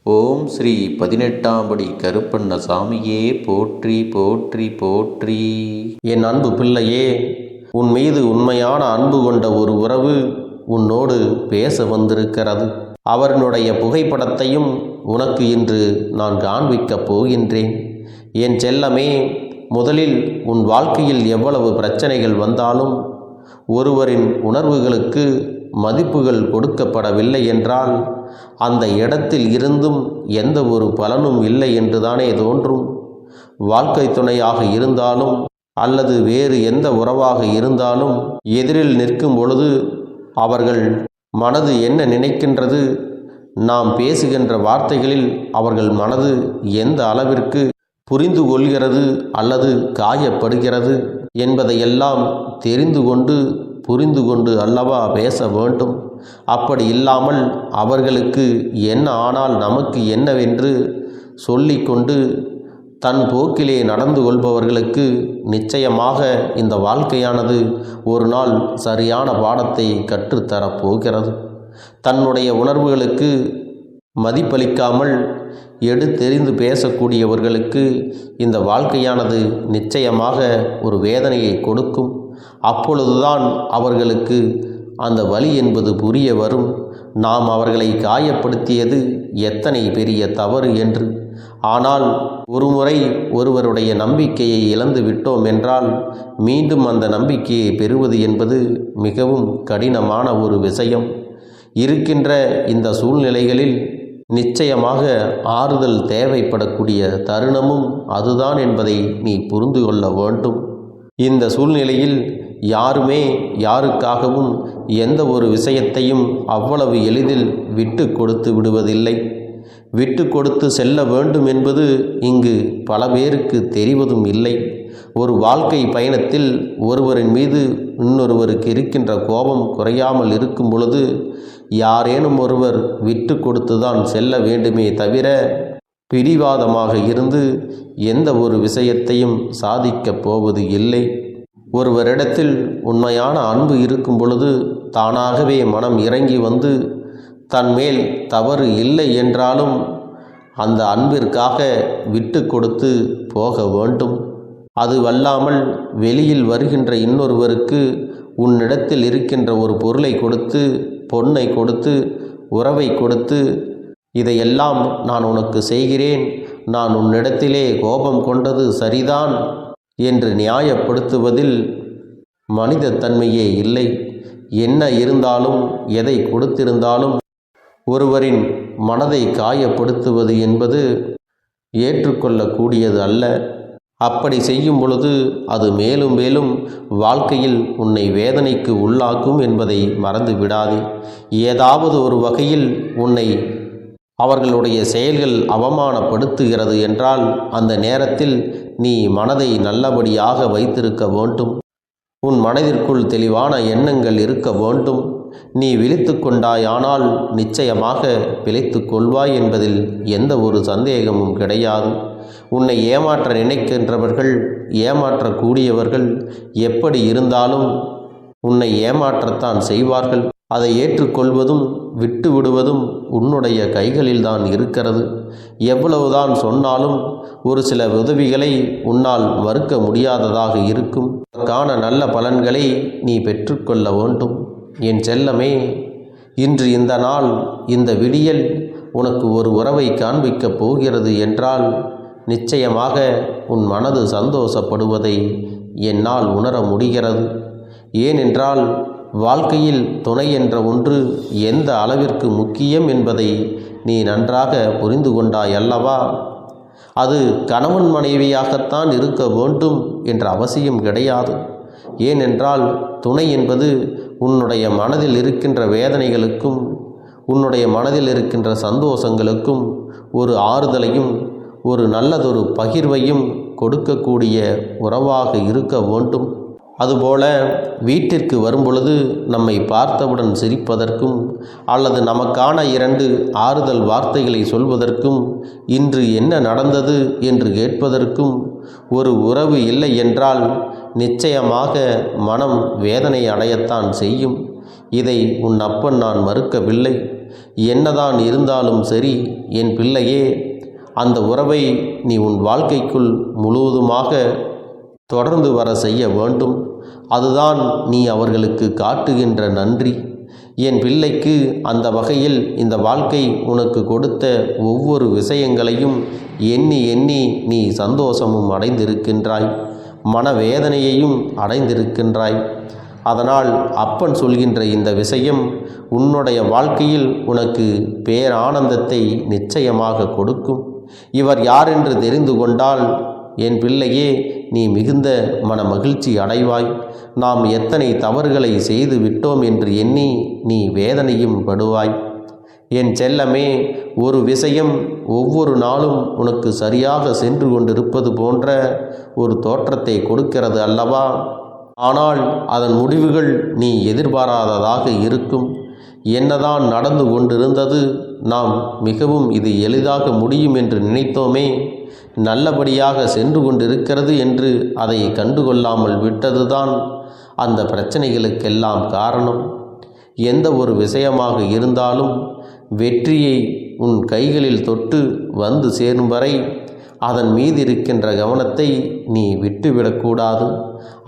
ஓம் ஸ்ரீ 18ஆம் படி கருப்பண்ண சாமியே போற்றி போற்றி போற்றி. என் அன்பு பிள்ளையே, உன் மீது உண்மையான அன்பு கொண்ட ஒரு உறவு உன்னோடு பேச வந்திருக்கிறது. அவர்களுடைய புகைப்படத்தையும் உனக்கு இன்று நான் காண்பிக்கப் போகின்றேன். என் செல்லமே, முதலில் உன் வாழ்க்கையில் எவ்வளவு பிரச்சனைகள் வந்தாலும் ஒருவரின் உணர்வுகளுக்கு மதிப்புகள் கொடுக்கப்படவில்லை என்றால் அந்த இடத்தில் இருந்தும் எந்த ஒரு பலனும் இல்லை என்றுதானே தோன்றும். வாழ்க்கை துணையாக இருந்தாலும் அல்லது வேறு எந்த உறவாக இருந்தாலும் எதிரில் நிற்கும் பொழுது அவர்கள் மனது என்ன நினைக்கின்றது, நாம் பேசுகின்ற வார்த்தைகளில் அவர்கள் மனது எந்த அளவிற்கு புரிந்து கொள்கிறது அல்லது காயப்படுகிறது என்பதையெல்லாம் தெரிந்து கொண்டு புரிந்து கொண்டு அல்லவா பேச வேண்டும். அப்படி இல்லாமல் அவர்களுக்கு என்ன ஆனால் நமக்கு என்னவென்று சொல்லிக்கொண்டு தன் போக்கிலே நடந்து கொள்பவர்களுக்கு நிச்சயமாக இந்த வாழ்க்கையானது ஒரு நாள் சரியான பாடத்தை கற்றுத்தரப் போகிறது. தன்னுடைய உணர்வுகளுக்கு மதிப்பளிக்காமல் எடுத்தெறிந்து பேசக்கூடியவர்களுக்கு இந்த வாழ்க்கையானது நிச்சயமாக ஒரு வேதனையை கொடுக்கும். அப்பொழுதுதான் அவர்களுக்கு அந்த வலி என்பது புரிய வரும். நாம் அவர்களை காயப்படுத்தியது எத்தனை பெரிய தவறு என்று. ஆனால் ஒருமுறை ஒருவருடைய நம்பிக்கையை இழந்து விட்டோம் என்றால் மீண்டும் அந்த நம்பிக்கையை பெறுவது என்பது மிகவும் கடினமான ஒரு விஷயம். இருக்கின்ற இந்த சூழ்நிலைகளில் நிச்சயமாக ஆறுதல் தேவைப்படக்கூடிய தருணமும் அதுதான் என்பதை நீ புரிந்து கொள்ள வேண்டும். இந்த சூழ்நிலையில் யாருமே யாருக்காகவும் எந்த ஒரு விஷயத்தையும் அவ்வளவு எளிதில் விட்டு கொடுத்து விடுவதில்லை. விட்டு கொடுத்து செல்ல வேண்டும் என்பது இங்கு பல பேருக்கு தெரிவதும் இல்லை. ஒரு வாழ்க்கை பயணத்தில் ஒருவரின் மீது இன்னொருவருக்கு இருக்கின்ற கோபம் குறையாமல் இருக்கும் பொழுது யாரேனும் ஒருவர் விட்டு கொடுத்துதான் செல்ல வேண்டுமே தவிர பிடிவாதமாக இருந்து எந்த ஒரு விஷயத்தையும் சாதிக்கப் போவது இல்லை. ஒருவரிடத்தில் உண்மையான அன்பு இருக்கும் பொழுது தானாகவே மனம் இறங்கி வந்து தன்மேல் தவறு இல்லை என்றாலும் அந்த அன்பிற்காக விட்டு கொடுத்து போக வேண்டும். அதுவல்லாமல் வெளியில் வருகின்ற இன்னொருவருக்கு உன்னிடத்தில் இருக்கின்ற ஒரு பொருளை கொடுத்து, பொன்னை கொடுத்து, உறவை கொடுத்து, இதையெல்லாம் நான் உனக்கு செய்கிறேன், நான் உன்னிடத்திலே கோபம் கொண்டது சரிதான் என்று நியாயப்படுத்துவதில் மனித தன்மையே இல்லை. என்ன இருந்தாலும் எதை கொடுத்திருந்தாலும் ஒருவரின் மனதை காயப்படுத்துவது என்பது ஏற்றுக்கொள்ளக்கூடியது அல்ல. அப்படி செய்யும் பொழுது அது மேலும் மேலும் வாழ்க்கையில் உன்னை வேதனைக்கு உள்ளாக்கும் என்பதை மறந்து விடாதே. ஏதாவது ஒரு வகையில் உன்னை அவர்களுடைய செயல்கள் அவமானப்படுத்துகிறது என்றால் அந்த நேரத்தில் நீ மனதை நல்லபடியாக வைத்திருக்க வேண்டும். உன் மனதிற்குள் தெளிவான எண்ணங்கள் இருக்க வேண்டும். நீ விழித்து கொண்டாயானால் நிச்சயமாக பிழைத்து கொள்வாய் என்பதில் எந்த ஒரு சந்தேகமும் கிடையாது. உன்னை ஏமாற்ற நினைக்கின்றவர்கள், ஏமாற்றக்கூடியவர்கள் எப்படி இருந்தாலும் உன்னை ஏமாற்றத்தான் செய்வார்கள். அதை ஏற்றுக்கொள்வதும் விட்டு விடுவதும் உன்னுடைய கைகளில்தான் இருக்கிறது. எவ்வளவுதான் சொன்னாலும் ஒரு சில உதவிகளை உன்னால் மறுக்க முடியாததாக இருக்கும். அதற்கான நல்ல பலன்களை நீ பெற்றுக்கொள்ள வேண்டும். என் செல்லமே, இன்று இந்த நாள், இந்த விடியல் உனக்கு ஒரு உறவை காண்பிக்கப் போகிறது என்றால் நிச்சயமாக உன் மனது சந்தோஷப்படுவதை என்னால் உணர முடிகிறது. ஏனென்றால் வாழ்க்கையில் துணை என்ற ஒன்று எந்த அளவிற்கு முக்கியம் என்பதை நீ நன்றாக புரிந்து கொண்டாய் அல்லவா? அது கணவன் மனைவியாகத்தான் இருக்க வேண்டும் என்ற அவசியம் கிடையாது. ஏனென்றால் துணை என்பது உன்னுடைய மனதில் இருக்கின்ற வேதனைகளுக்கும் உன்னுடைய மனதில் இருக்கின்ற சந்தோஷங்களுக்கும் ஒரு ஆறுதலையும் ஒரு நல்லதொரு பகிர்வையும் கொடுக்கக்கூடிய உறவாக இருக்க வேண்டும். அதுபோல வீட்டிற்கு வரும்பொழுது நம்மை பார்த்தவுடன் சிரிப்பதற்கும் அல்லது நமக்கான 2 ஆறுதல் வார்த்தைகளை சொல்வதற்கும் இன்று என்ன நடந்தது என்று கேட்பதற்கும் ஒரு உறவு இல்லை என்றால் நிச்சயமாக மனம் வேதனை அடையத்தான் செய்யும். இதை உன் அப்பன் நான் மறுக்கவில்லை. என்னதான் இருந்தாலும் சரி என் பிள்ளையே, அந்த உறவை நீ உன் வாழ்க்கைக்குள் முழுவதுமாக தொடர்ந்து வர செய்ய வேண்டும். அதுதான் நீ அவர்களுக்கு காட்டுகின்ற நன்றி. என் பிள்ளைக்கு அந்த வகையில் இந்த வாழ்க்கை உனக்கு கொடுத்த ஒவ்வொரு விஷயங்களையும் எண்ணி எண்ணி நீ சந்தோஷமும் அடைந்திருக்கின்றாய், மனவேதனையையும் அடைந்திருக்கின்றாய். அதனால் அப்பன் சொல்கின்ற இந்த விஷயம் உன்னுடைய வாழ்க்கையில் உனக்கு பேரானந்தத்தை நிச்சயமாக கொடுக்கும். இவர் யார் என்று தெரிந்து கொண்டால் என் பிள்ளையே, நீ மிகுந்த மன மகிழ்ச்சி அடைவாய். நாம் எத்தனை தவறுகளை செய்து விட்டோம் என்று எண்ணி நீ வேதனையும் படுவாய். என் செல்லமே, ஒரு விஷயம் ஒவ்வொரு நாளும் உனக்கு சரியாக சென்று கொண்டிருப்பது போன்ற ஒரு தோற்றத்தை கொடுக்கிறது அல்லவா? ஆனால் அதன் முடிவுகள் நீ எதிர்பாராததாக இருக்கும். என்னதான் நடந்து கொண்டிருந்தது? நாம் மிகவும் இது எளிதாக முடியும் என்று நினைத்தோமே, நல்லபடியாக சென்று கொண்டிருக்கிறது என்று அதை கண்டுகொள்ளாமல் விட்டதுதான் அந்த பிரச்சனைகளுக்கெல்லாம் காரணம். எந்த ஒரு விஷயமாக இருந்தாலும் வெற்றியை உன் கைகளில் தொட்டு வந்து சேரும் வரை அதன் மீது இருக்கின்ற கவனத்தை நீ விட்டுவிடக்கூடாது.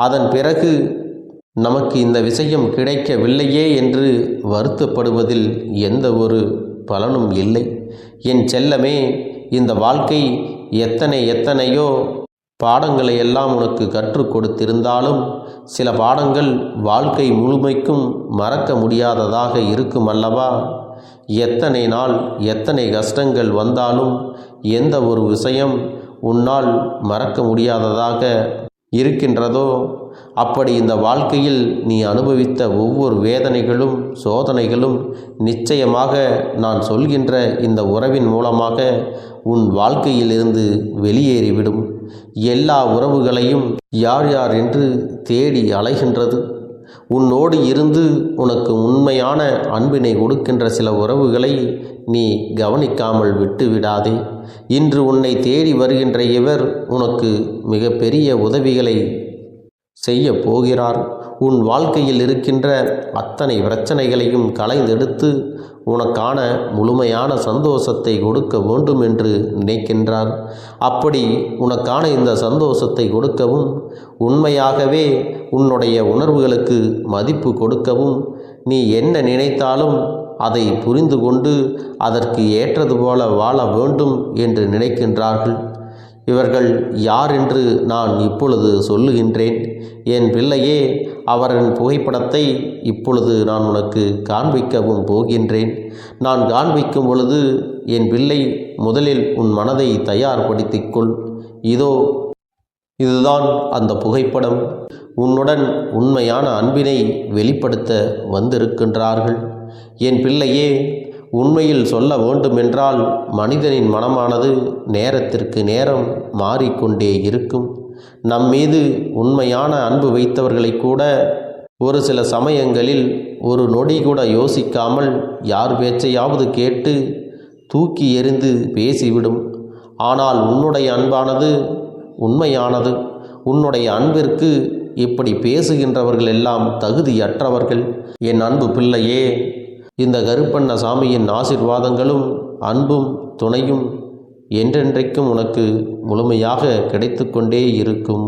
அதன் பிறகு நமக்கு இந்த விஷயம் கிடைக்கவில்லையே என்று வருத்தப்படுவதில் எந்த ஒரு பலனும் இல்லை. என் செல்லமே, இந்த வாழ்க்கை எத்தனையோ பாடங்களை எல்லாம் உனக்கு கற்றுக் கொடுத்திருந்தாலும் சில பாடங்கள் வாழ்க்கை முழுமைக்கும் மறக்க முடியாததாக இருக்கும் அல்லவா? எத்தனை நாள் எத்தனை கஷ்டங்கள் வந்தாலும் எந்த ஒரு விஷயம் உன்னால் மறக்க முடியாததாக இருக்கின்றதோ, அப்படி இந்த வாழ்க்கையில் நீ அனுபவித்த ஒவ்வொரு வேதனைகளும் சோதனைகளும் நிச்சயமாக நான் சொல்கின்ற இந்த உறவின் மூலமாக உன் வாழ்க்கையிலிருந்து வெளியேறிவிடும். எல்லா உறவுகளையும் யார் யார் என்று தேடி அலைகின்றது. உன்னோடு இருந்து உனக்கு உண்மையான அன்பினை கொடுக்கின்ற சில உறவுகளை நீ கவனிக்காமல் விட்டு விடாதே. இன்று உன்னை தேடி வருகின்ற இவர் உனக்கு மிகப்பெரிய உதவிகளை செய்ய போகிறார். உன் வாழ்க்கையில் இருக்கின்ற அத்தனை பிரச்சனைகளையும் களைந்தெடுத்து உனக்கான முழுமையான சந்தோஷத்தை கொடுக்க வேண்டும் என்று நினைக்கின்றார். அப்படி உனக்கான இந்த சந்தோஷத்தை கொடுக்கவும், உண்மையாகவே உன்னுடைய உணர்வுகளுக்கு மதிப்பு கொடுக்கவும், நீ என்ன நினைத்தாலும் அதை புரிந்து கொண்டு அதற்கு ஏற்றது போல வாழ வேண்டும் என்று நினைக்கின்றார்கள். இவர்கள் யார் என்று நான் இப்பொழுது சொல்லுகின்றேன். என் பிள்ளையே, அவரின் புகைப்படத்தை இப்பொழுது நான் உனக்கு காண்பிக்கவும் போகின்றேன். நான் காண்பிக்கும் பொழுது என் பிள்ளை, முதலில் உன் மனதை தயார்படுத்திக்கொள். இதுதான் அந்த புகைப்படம். உன்னுடன் உண்மையான அன்பினை வெளிப்படுத்த வந்திருக்கின்றார்கள். என் பிள்ளையே, உண்மையில் சொல்ல வேண்டுமென்றால் மனிதனின் மனமானது நேரத்திற்கு நேரம் மாறிக்கொண்டே இருக்கும். நம்மீது உண்மையான அன்பு வைத்தவர்களை கூட ஒரு சில சமயங்களில் ஒரு நொடி கூட யோசிக்காமல் யார் பேச்சையாவது கேட்டு தூக்கி எறிந்து பேசிவிடும். ஆனால் உன்னுடைய அன்பானது உண்மையானது. உன்னுடைய அன்பிற்கு இப்படி பேசுகின்றவர்கள் எல்லாம் தகுதியற்றவர்கள். என் அன்பு பிள்ளையே, இந்த கருப்பண்ணசாமியின் ஆசீர்வாதங்களும் அன்பும் துணையும் என்றென்றைக்கும் உனக்கு முழுமையாக கிடைத்து கொண்டே இருக்கும்.